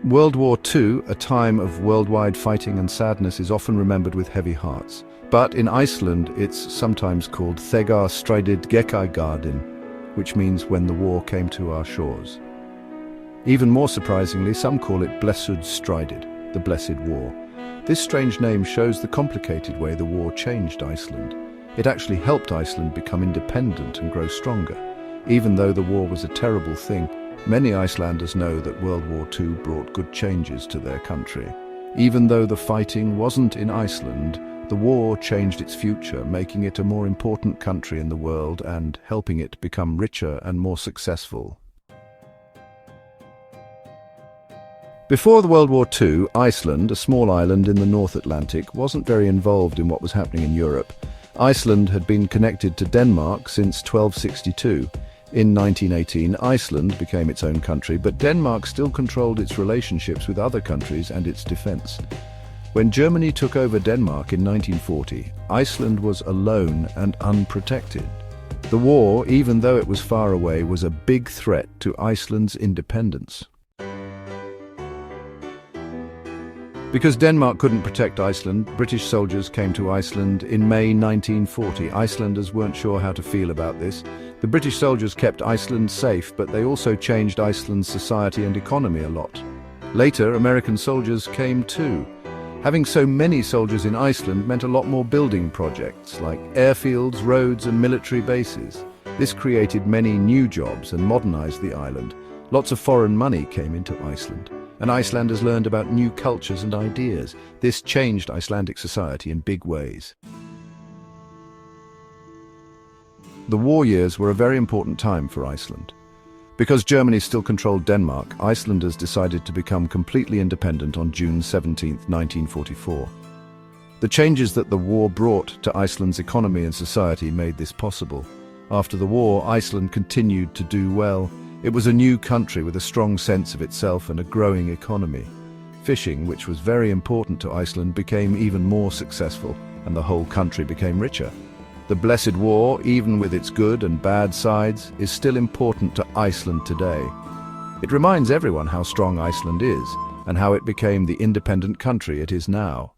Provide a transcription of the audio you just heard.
World War II, a time of worldwide fighting and sadness, is often remembered with heavy hearts. But in Iceland, it's sometimes called Þegar stríðið gekk í garðin, which means when the war came to our shores. Even more surprisingly, some call it Blessuð stríðið, the Blessed War. This strange name shows the complicated way the war changed Iceland. It actually helped Iceland become independent and grow stronger. Even though the war was a terrible thing, many Icelanders know that World War II brought good changes to their country. Even though the fighting wasn't in Iceland, the war changed its future, making it a more important country in the world and helping it become richer and more successful. Before the World War II, Iceland, a small island in the North Atlantic, wasn't very involved in what was happening in Europe. Iceland had been connected to Denmark since 1262. In 1918, Iceland became its own country, but Denmark still controlled its relationships with other countries and its defense. When Germany took over Denmark in 1940, Iceland was alone and unprotected. The war, even though it was far away, was a big threat to Iceland's independence. Because Denmark couldn't protect Iceland, British soldiers came to Iceland in May 1940. Icelanders weren't sure how to feel about this. The British soldiers kept Iceland safe, but they also changed Iceland's society and economy a lot. Later, American soldiers came too. Having so many soldiers in Iceland meant a lot more building projects, like airfields, roads, and military bases. This created many new jobs and modernized the island. Lots of foreign money came into Iceland, and Icelanders learned about new cultures and ideas. This changed Icelandic society in big ways. The war years were a very important time for Iceland. Because Germany still controlled Denmark, Icelanders decided to become completely independent on June 17, 1944. The changes that the war brought to Iceland's economy and society made this possible. After the war, Iceland continued to do well. It was a new country with a strong sense of itself and a growing economy. Fishing, which was very important to Iceland, became even more successful, and the whole country became richer. The Blessed War, even with its good and bad sides, is still important to Iceland today. It reminds everyone how strong Iceland is, and how it became the independent country it is now.